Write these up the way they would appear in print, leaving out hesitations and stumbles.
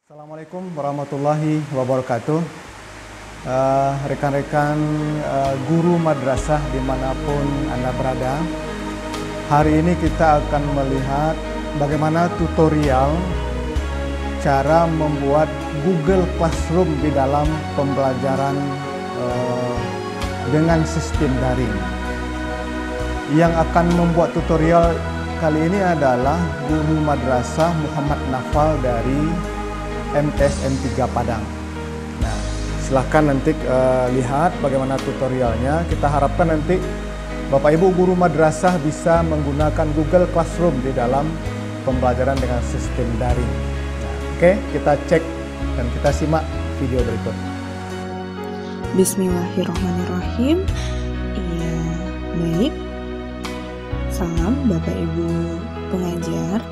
Assalamualaikum warahmatullahi wabarakatuh. Rekan-rekan guru madrasah dimanapun Anda berada. Hari ini kita akan melihat bagaimana tutorial cara membuat Google Classroom di dalam pembelajaran dengan sistem daring. Yang akan membuat tutorial kali ini adalah guru madrasah Muhammad Nafal dari MTSN 3 Padang. Nah, silahkan nanti lihat bagaimana tutorialnya. Kita harapkan nanti Bapak Ibu guru madrasah bisa menggunakan Google Classroom di dalam pembelajaran dengan sistem daring. Nah, oke, kita cek dan kita simak video berikut. Bismillahirrahmanirrahim. Iya, baik. Salam Bapak Ibu pengajar.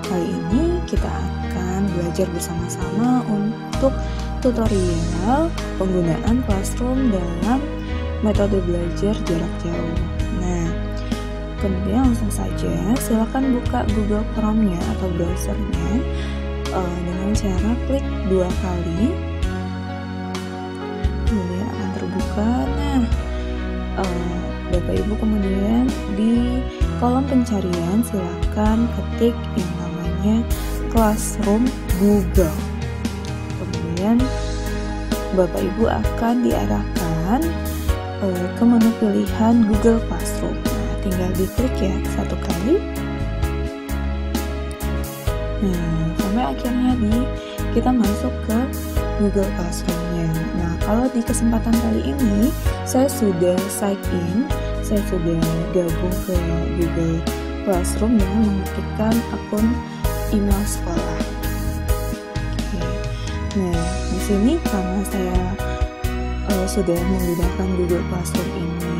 Kali ini kita akan belajar bersama-sama untuk tutorial penggunaan Classroom dalam metode belajar jarak jauh. Nah, kemudian langsung saja silakan buka Google Chrome-nya atau browsernya dengan cara klik 2 kali. Kemudian akan terbuka. Nah, Bapak Ibu kemudian di kolom pencarian silakan ketik yang namanya Classroom Google. Kemudian Bapak Ibu akan diarahkan ke menu pilihan Google Classroom. Nah, tinggal diklik ya 1 kali. Nah, sampai akhirnya kita masuk ke Google Classroom-nya. Nah, kalau di kesempatan kali ini saya sudah sign in, saya sudah gabung ke Google Classroom dengan mengetikkan akun email sekolah. Oke. Nah, di sini karena saya sudah menggunakan Google Classroom ini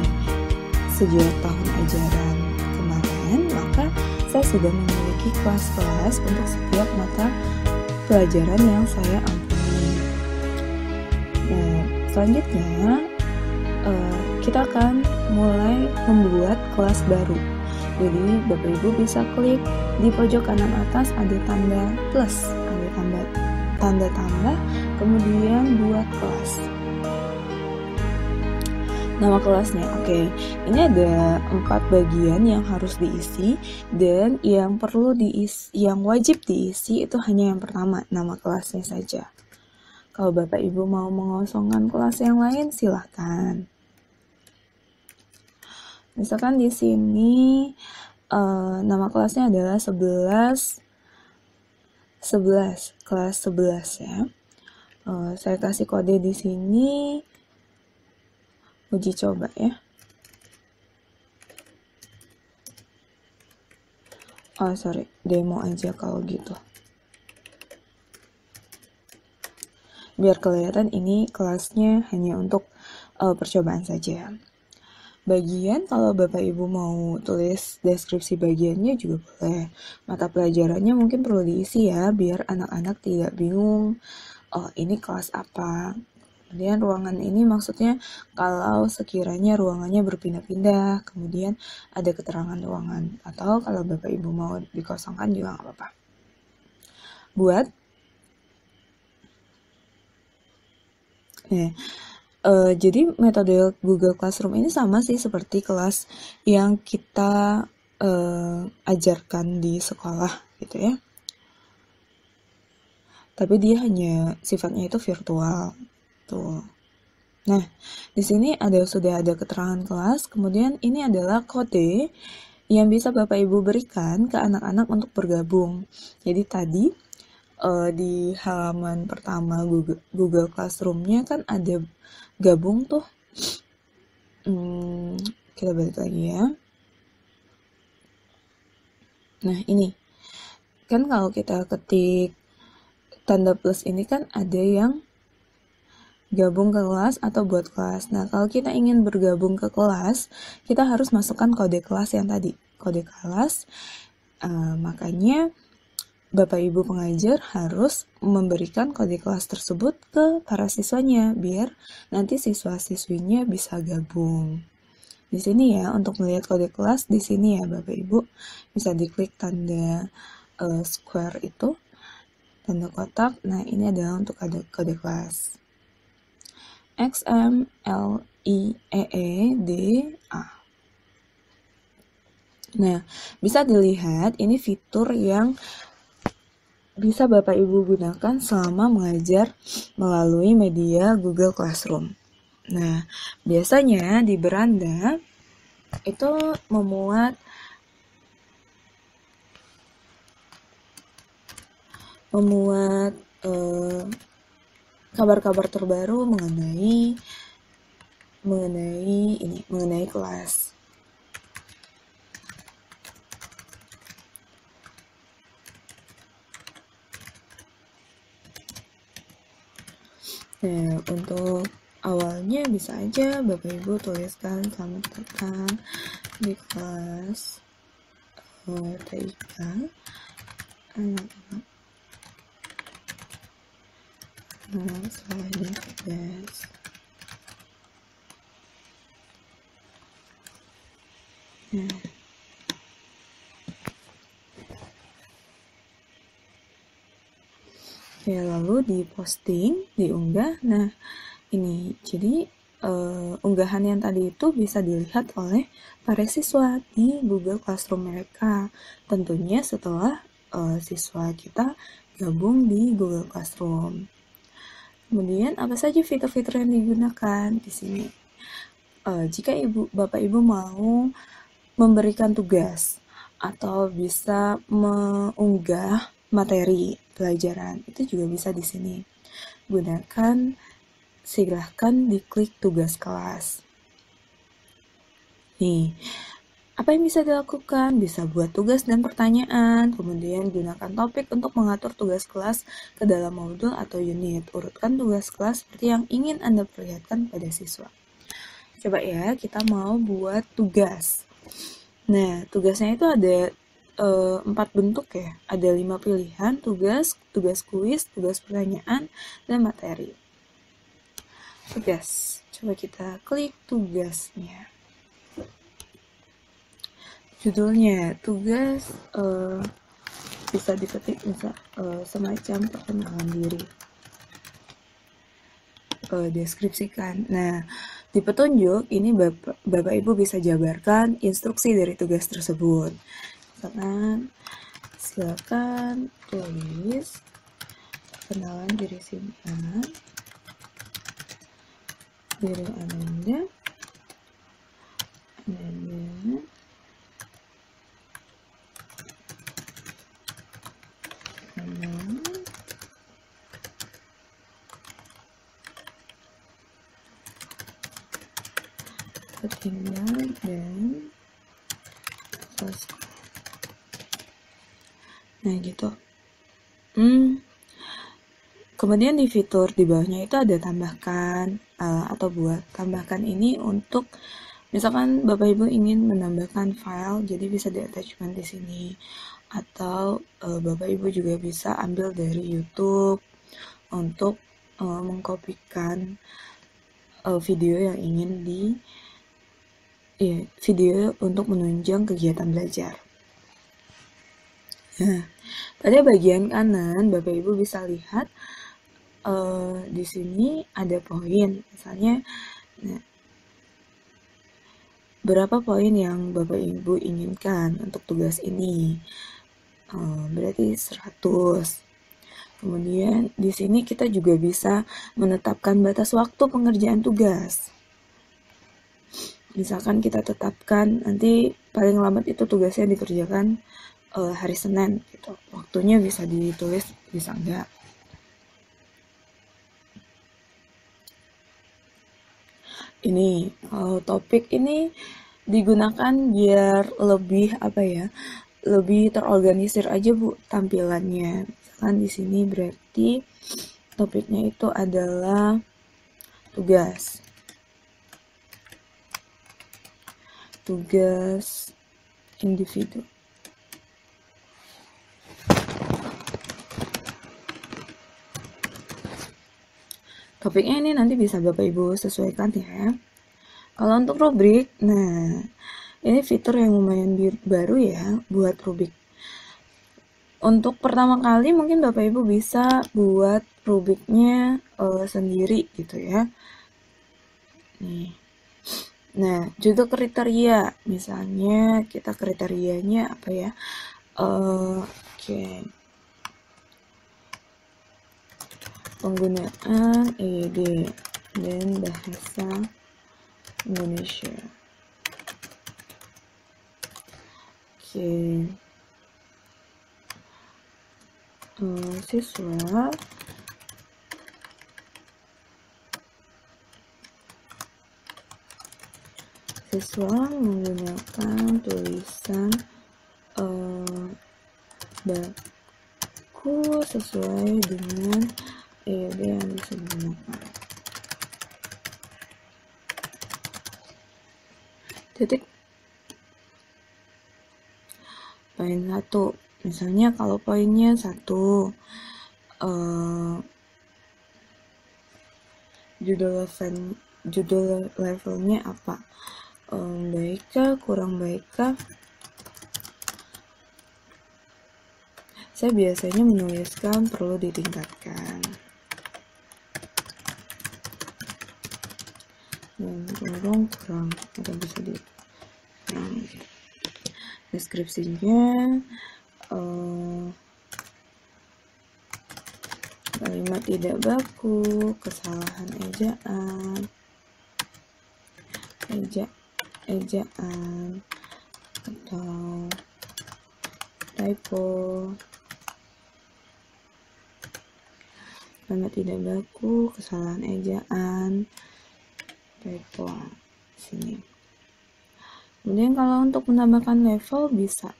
sejak tahun ajaran kemarin, maka saya sudah memiliki kelas-kelas untuk setiap mata pelajaran yang saya ampuni. Nah, selanjutnya kita akan mulai membuat kelas baru. Jadi Bapak Ibu bisa klik di pojok kanan atas ada tanda plus, ada tanda tambah, kemudian buat kelas. Nama kelasnya, oke. Ini ada 4 bagian yang harus diisi dan yang perlu diisi, yang wajib diisi itu hanya yang pertama, nama kelasnya saja. Kalau Bapak Ibu mau mengosongkan kelas yang lain, silahkan. Misalkan di sini nama kelasnya adalah 11 kelas 11 ya. Saya kasih kode di sini uji coba ya. Demo aja kalau gitu. Biar kelihatan ini kelasnya hanya untuk percobaan saja. Bagian kalau Bapak Ibu mau tulis deskripsi bagiannya juga boleh. Mata pelajarannya mungkin perlu diisi ya, biar anak-anak tidak bingung, oh ini kelas apa. Kemudian ruangan ini maksudnya kalau sekiranya ruangannya berpindah-pindah, kemudian ada keterangan ruangan. Atau kalau Bapak Ibu mau dikosongkan juga nggak apa-apa. Jadi metode Google Classroom ini sama sih seperti kelas yang kita ajarkan di sekolah gitu ya. Tapi dia hanya sifatnya itu virtual. Tuh. Nah, di sini sudah ada keterangan kelas, kemudian ini adalah kode yang bisa Bapak Ibu berikan ke anak-anak untuk bergabung. Jadi tadi di halaman pertama Google Classroom-nya kan ada gabung tuh. Kita balik lagi ya. Nah, ini kan kalau kita ketik tanda plus ini kan ada yang gabung ke kelas atau buat kelas. Nah, kalau kita ingin bergabung ke kelas, kita harus masukkan kode kelas yang tadi, kode kelas. Makanya Bapak Ibu pengajar harus memberikan kode kelas tersebut ke para siswanya biar nanti siswa-siswinya bisa gabung. Di sini ya, untuk melihat kode kelas di sini ya Bapak Ibu bisa diklik tanda square itu. tanda kotak. Nah, ini adalah untuk kode kelas. XMLIEEDA. Nah, bisa dilihat ini fitur yang bisa Bapak Ibu gunakan selama mengajar melalui media Google Classroom. Nah, biasanya di beranda itu memuat kabar-kabar terbaru mengenai kelas. Nah, untuk awalnya bisa aja Bapak Ibu tuliskan selamat datang di kelas TIK anak-anak selain tugas. Nah, ya, lalu diposting, diunggah. Nah, ini jadi unggahan yang tadi itu bisa dilihat oleh para siswa di Google Classroom mereka. Tentunya setelah siswa kita gabung di Google Classroom. Kemudian apa saja fitur-fitur yang digunakan di sini? Jika Bapak Ibu mau memberikan tugas atau bisa mengunggah materi pelajaran, itu juga bisa di sini. Silahkan diklik tugas kelas. Nih, apa yang bisa dilakukan? Bisa buat tugas dan pertanyaan, kemudian gunakan topik untuk mengatur tugas kelas ke dalam modul atau unit. Urutkan tugas kelas seperti yang ingin Anda perlihatkan pada siswa. Coba ya, kita mau buat tugas. Nah, tugasnya itu ada 4 bentuk ya. Ada 5 pilihan, tugas kuis, tugas pertanyaan, dan materi. Tugas. Coba kita klik tugasnya. Judulnya tugas bisa diketik semacam perkenalan diri. Deskripsikan. Nah, di petunjuk ini Bapak Ibu bisa jabarkan instruksi dari tugas tersebut. Silakan tulis perkenalan diri Anda. Tinggal dan nah gitu. Kemudian di fitur di bawahnya itu ada tambahkan atau buat. Tambahkan ini untuk misalkan Bapak Ibu ingin menambahkan file, jadi bisa di attachment di sini. Atau Bapak Ibu juga bisa ambil dari YouTube untuk mengkopikan video yang ingin video untuk menunjang kegiatan belajar. Nah, pada bagian kanan Bapak Ibu bisa lihat di sini ada poin, misalnya berapa poin yang Bapak Ibu inginkan untuk tugas ini. Berarti 100. Kemudian di sini kita juga bisa menetapkan batas waktu pengerjaan tugas. Misalkan kita tetapkan nanti paling lambat itu tugasnya dikerjakan hari Senin gitu. Waktunya bisa ditulis, bisa enggak. Ini topik ini digunakan biar lebih lebih terorganisir aja Bu tampilannya. Misalkan di sini berarti topiknya itu adalah tugas individu. Topiknya ini nanti bisa Bapak Ibu sesuaikan ya. Kalau untuk rubrik, nah ini fitur yang lumayan baru ya buat rubrik. Untuk pertama kali mungkin Bapak Ibu bisa buat rubriknya sendiri gitu ya. Nih. Nah, juga kriteria. Misalnya kita kriterianya apa ya? Oke. Penggunaan EYD dan bahasa Indonesia. Oke. Siswa menggunakan tulisan baku sesuai dengan EYD yang bisa digunakan. Titik. Poin 1. Misalnya kalau poinnya 1, judul levelnya apa? Baikkah, kurang baikkah? Saya biasanya menuliskan perlu ditingkatkan. Dan kurang atau bisa di deskripsinya kalimat tidak baku, kesalahan ejaan atau typo, kalimat tidak baku, kesalahan ejaan, typo sini. Kemudian kalau untuk menambahkan level bisa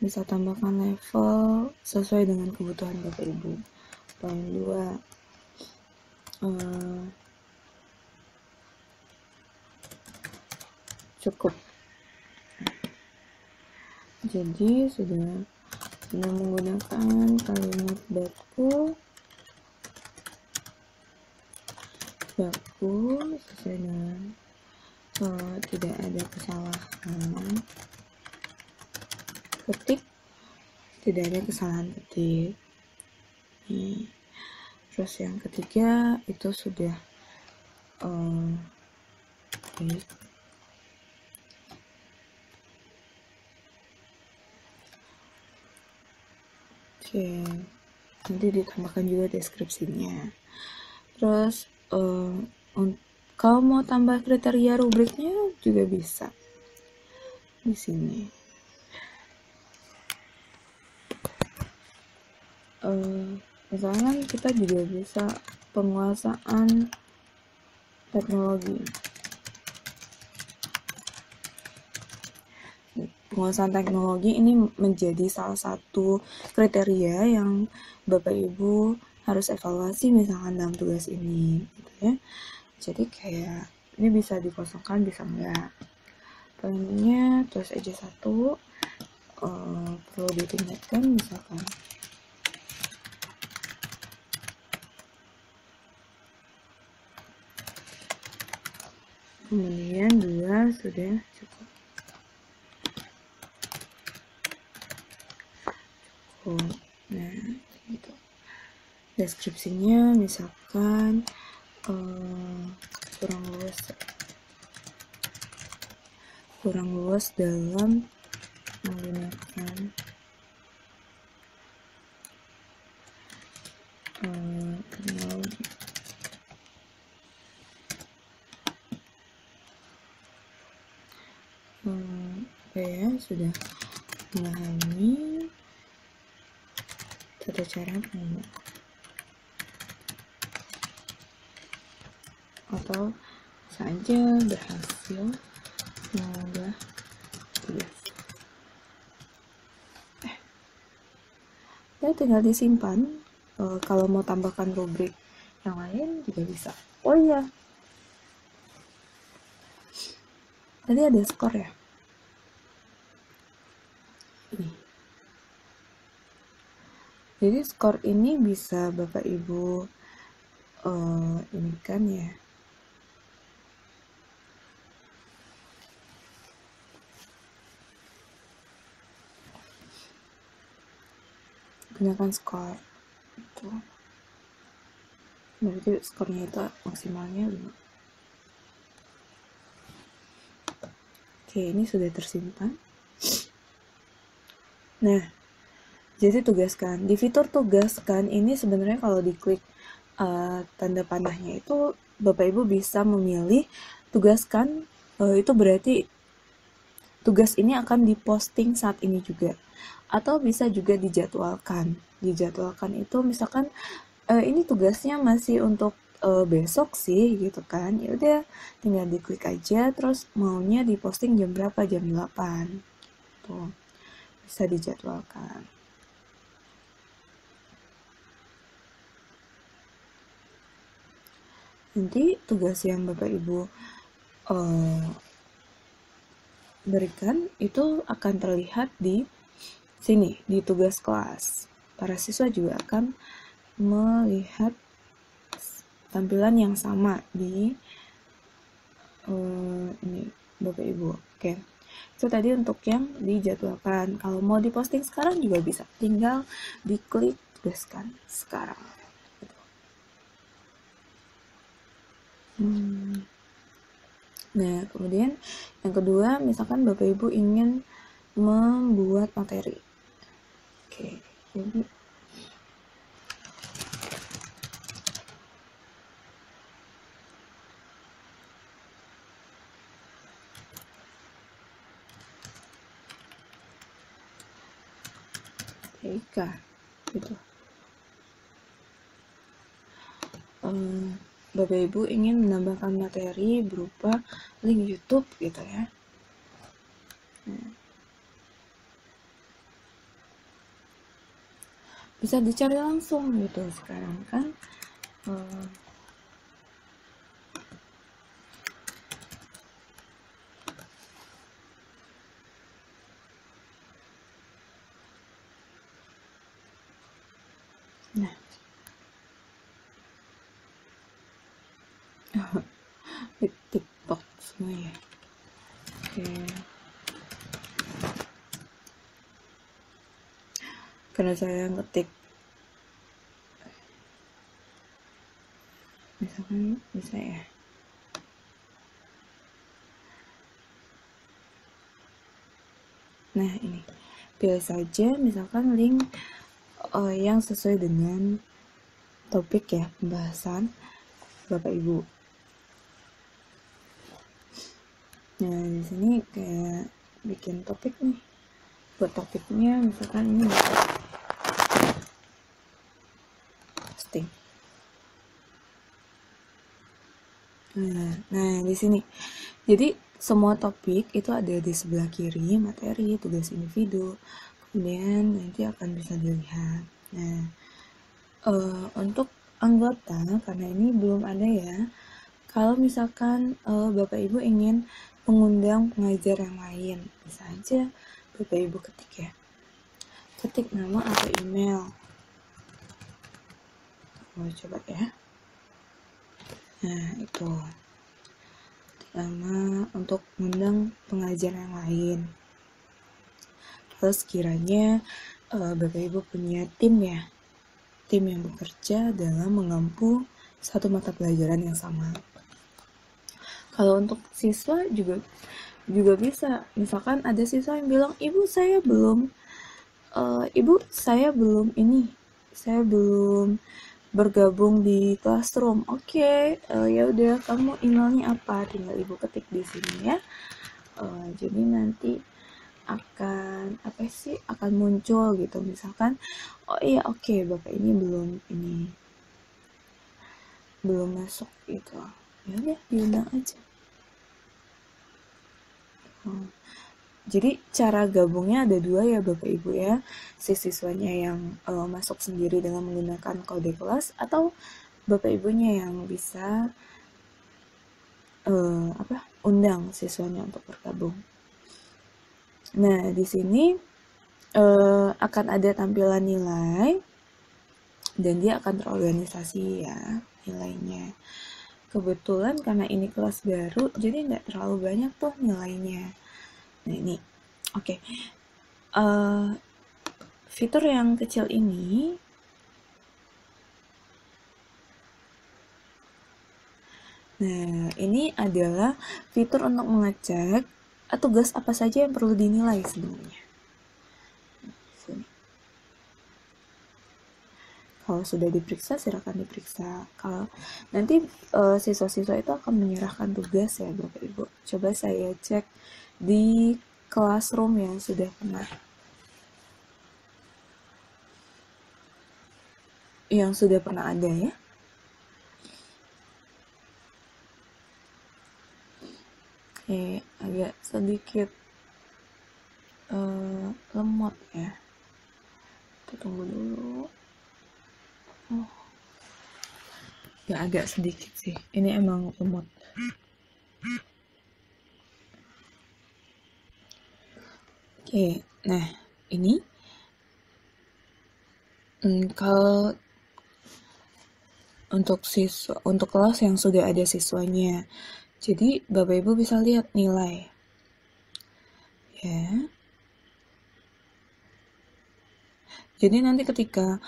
tambahkan level sesuai dengan kebutuhan Bapak Ibu. Poin 2, cukup. Jadi sudah menggunakan kalimat baku sesuai dengan tidak ada kesalahan ketik, tidak ada kesalahan ketik. Terus yang ketiga itu sudah baik. Oke, nanti ditambahkan juga deskripsinya. Terus kalau mau tambah kriteria rubriknya juga bisa di sini. Misalnya kita juga bisa penguasaan teknologi. Penguasaan teknologi ini menjadi salah satu kriteria yang Bapak Ibu harus evaluasi misalkan dalam tugas ini gitu ya. Jadi kayak ini bisa dikosongkan bisa enggak. Poinnya terus aja 1 perlu ditingkatkan misalkan. Kemudian 2 sudah cukup. Nah, gitu. Deskripsinya misalkan kurang luas dalam menggunakan teknologi. Sudah memahami tata cara penggunaan atau saja berhasil mengubah tugas. Ya tinggal disimpan. Kalau mau tambahkan rubrik yang lain juga bisa. Oh iya, tadi ada skor ya. Jadi skor ini bisa Bapak Ibu ini kan ya. gunakan skor itu. Berarti skornya itu maksimalnya 5. Oke, ini sudah tersimpan. Nah, jadi tugaskan. Di fitur tugaskan ini sebenarnya kalau diklik tanda panahnya itu Bapak Ibu bisa memilih tugaskan, itu berarti tugas ini akan diposting saat ini juga. Atau bisa juga dijadwalkan. Dijadwalkan itu misalkan ini tugasnya masih untuk besok sih gitu kan. Ya udah tinggal diklik aja, terus maunya diposting jam berapa? Jam 8. Tuh. Bisa dijadwalkan. Nanti tugas yang Bapak Ibu berikan itu akan terlihat di sini, di tugas kelas. Para siswa juga akan melihat tampilan yang sama di ini Bapak Ibu. Oke. Itu tadi untuk yang dijadwalkan. Kalau mau diposting sekarang juga bisa. Tinggal diklik tugaskan sekarang. Nah, kemudian yang kedua, misalkan Bapak Ibu ingin membuat materi. Oke, jadi gitu. Bapak Ibu ingin menambahkan materi berupa link YouTube gitu ya. Bisa dicari langsung gitu sekarang kan. Nah, TikTok semua ya. Oke. Karena saya ngetik, misalkan bisa ya. Nah ini, pilih saja misalkan link yang sesuai dengan topik ya, pembahasan Bapak Ibu. Nah di sini kayak bikin topik nih. Buat topiknya misalkan ini posting. Nah di sini. Jadi semua topik itu ada di sebelah kiri, materi, tugas individu. Kemudian nanti akan bisa dilihat. Nah, untuk anggota, karena ini belum ada ya. Kalau misalkan Bapak Ibu ingin mengundang pengajar yang lain, bisa aja Bapak Ibu ketik ya. Ketik nama atau email. Coba ya. Nah, itu. Nama untuk mengundang pengajar yang lain. Terus kiranya Bapak Ibu punya tim ya. Tim yang bekerja dalam mengampu satu mata pelajaran yang sama. Kalau untuk siswa juga bisa. Misalkan ada siswa yang bilang, Ibu saya belum bergabung di Classroom. Oke, ya udah kamu emailnya apa? Tinggal Ibu ketik di sini ya. Jadi nanti akan muncul gitu. Misalkan, oke, Bapak ini belum masuk gitu. Ya udah diundang aja. Jadi cara gabungnya ada dua ya Bapak Ibu ya. Si siswanya yang masuk sendiri dengan menggunakan kode kelas, atau Bapak Ibunya yang bisa undang siswanya untuk bergabung. Nah, di sini akan ada tampilan nilai dan dia akan terorganisasi ya nilainya. Kebetulan karena ini kelas baru, jadi nggak terlalu banyak tuh nilainya. Nah ini, oke. fitur yang kecil ini ini adalah fitur untuk mengecek tugas apa saja yang perlu dinilai sebelumnya. Kalau sudah diperiksa, silakan diperiksa. Kalau nanti siswa-siswa itu akan menyerahkan tugas ya Bapak Ibu. Coba saya cek di Classroom yang sudah pernah ada ya. Oke, agak sedikit lemot ya. Kita tunggu dulu. Ya agak sedikit sih. Ini emang lemot. Oke, nah ini kalau untuk kelas yang sudah ada siswanya. Jadi Bapak Ibu bisa lihat nilai. Ya. Jadi nanti ketika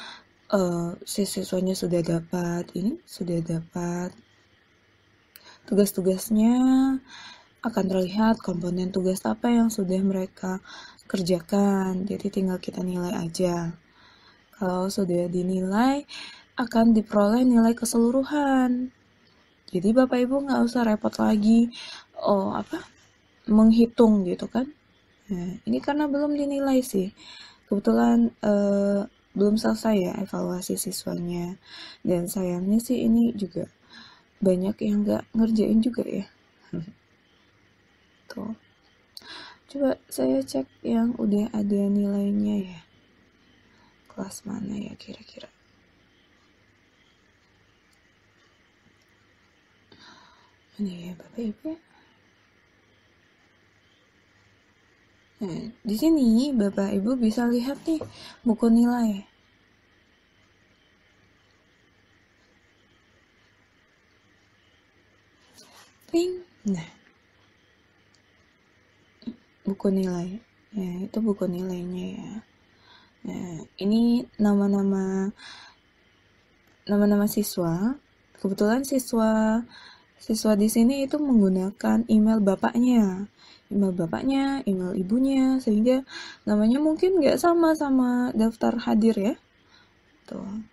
siswanya sudah dapat tugas-tugasnya, akan terlihat komponen tugas apa yang sudah mereka kerjakan. Jadi tinggal kita nilai aja. Kalau sudah dinilai, akan diperoleh nilai keseluruhan. Jadi Bapak Ibu nggak usah repot lagi menghitung gitu kan. Nah, ini karena belum dinilai sih. Kebetulan belum selesai ya evaluasi siswanya. Dan sayangnya sih ini juga banyak yang nggak ngerjain juga ya. Tuh. Coba saya cek yang udah ada nilainya ya. Kelas mana ya kira-kira. Ini ya Bapak Ibu. Nah, di sini Bapak Ibu bisa lihat nih buku nilai. Ping. Nah, buku nilai. Ya, itu buku nilainya ya. Nah, ini nama-nama siswa. Kebetulan siswa di sini itu menggunakan email bapaknya, email ibunya, sehingga namanya mungkin nggak sama daftar hadir ya. Tuh.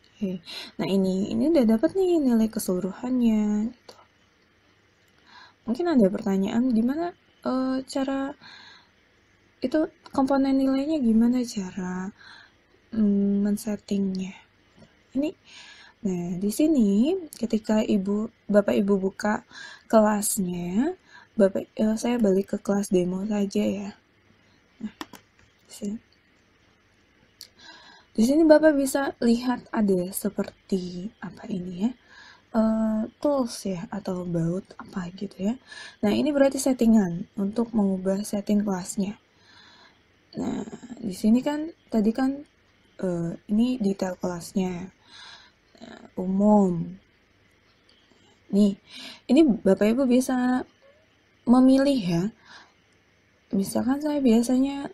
Oke. Nah ini udah dapat nih nilai keseluruhannya. Gitu. Mungkin ada pertanyaan gimana cara itu komponen nilainya gimana cara men-settingnya. Nah, di sini ketika Bapak Ibu buka kelasnya, saya balik ke kelas demo saja ya. Nah, di sini Bapak bisa lihat ada seperti apa ini ya, tools ya atau baut apa gitu ya. Nah, ini berarti settingan untuk mengubah setting kelasnya. Nah, di sini kan tadi kan ini detail kelasnya. Umum. Nih, ini Bapak Ibu bisa memilih ya. Misalkan saya biasanya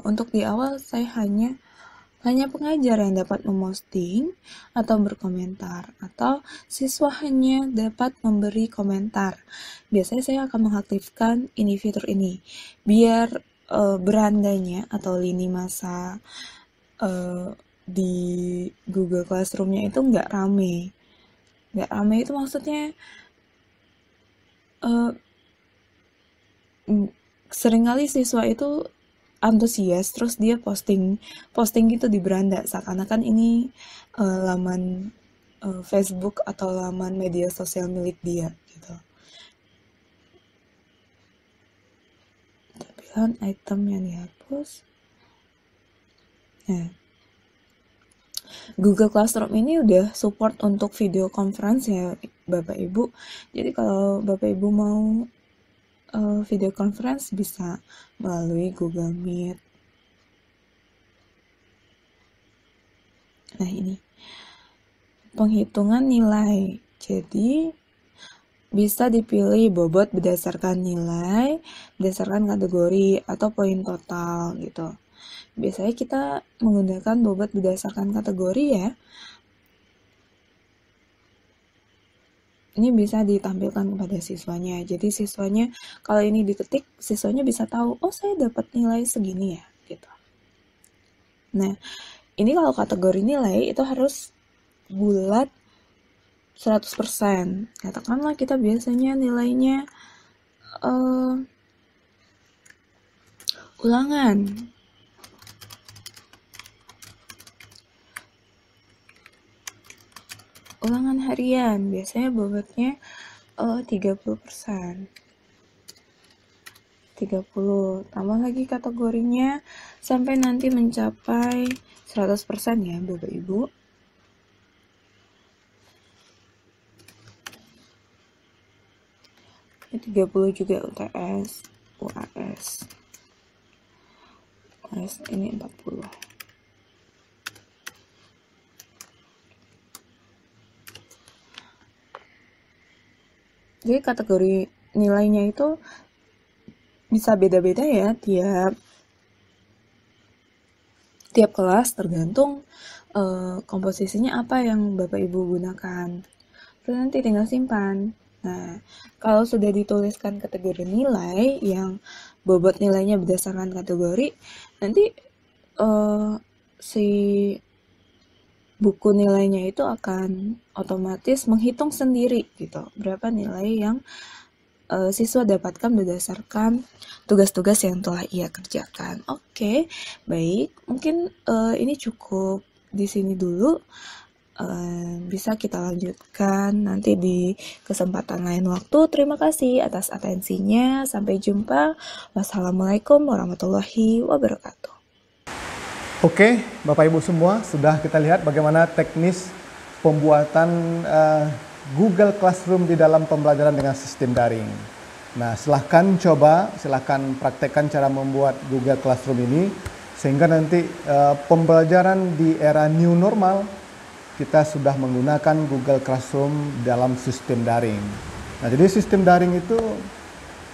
untuk di awal saya hanya pengajar yang dapat memposting atau berkomentar, atau siswa hanya dapat memberi komentar. Biasanya saya akan mengaktifkan ini fitur ini biar berandanya atau lini masa di Google Classroom-nya itu nggak rame. Nggak rame itu maksudnya seringkali siswa itu antusias terus dia posting gitu di beranda seakan-akan ini laman Facebook atau laman media sosial milik dia gitu. Tampilan item yang dihapus. Nah, Google Classroom ini udah support untuk video conference ya Bapak Ibu. Jadi kalau Bapak Ibu mau video conference bisa melalui Google Meet. Nah ini penghitungan nilai. Jadi bisa dipilih bobot berdasarkan nilai, berdasarkan kategori, atau poin total gitu. Biasanya kita menggunakan bobot berdasarkan kategori ya. Ini bisa ditampilkan kepada siswanya. Jadi siswanya kalau ini diketik, siswanya bisa tahu, oh saya dapat nilai segini ya, gitu. Nah, ini kalau kategori nilai itu harus bulat 100%. Katakanlah kita biasanya nilainya ulangan. Ulangan harian, biasanya bobotnya 30%. 30, tambah lagi kategorinya sampai nanti mencapai 100% ya Bapak Ibu. Ini 30 juga UTS, UAS. UAS ini 40. Jadi kategori nilainya itu bisa beda-beda ya tiap kelas, tergantung komposisinya apa yang Bapak Ibu gunakan. Terus nanti tinggal simpan. Nah, kalau sudah dituliskan kategori nilai yang bobot nilainya berdasarkan kategori, nanti si buku nilainya itu akan otomatis menghitung sendiri gitu berapa nilai yang siswa dapatkan berdasarkan tugas-tugas yang telah ia kerjakan. Oke, baik. Mungkin ini cukup di sini dulu. Bisa kita lanjutkan nanti di kesempatan lain waktu. Terima kasih atas atensinya. Sampai jumpa. Wassalamualaikum warahmatullahi wabarakatuh. Oke, Bapak Ibu semua, sudah kita lihat bagaimana teknis pembuatan Google Classroom di dalam pembelajaran dengan sistem daring. Nah, silahkan praktekkan cara membuat Google Classroom ini, sehingga nanti pembelajaran di era new normal, kita sudah menggunakan Google Classroom dalam sistem daring. Nah, jadi sistem daring itu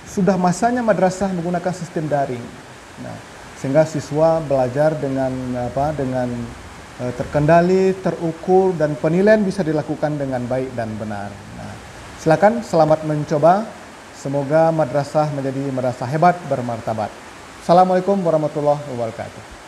sudah masanya madrasah menggunakan sistem daring. Nah, sehingga siswa belajar dengan terkendali, terukur, dan penilaian bisa dilakukan dengan baik dan benar. Nah, silakan selamat mencoba. Semoga madrasah menjadi madrasah hebat bermartabat. Assalamualaikum warahmatullahi wabarakatuh.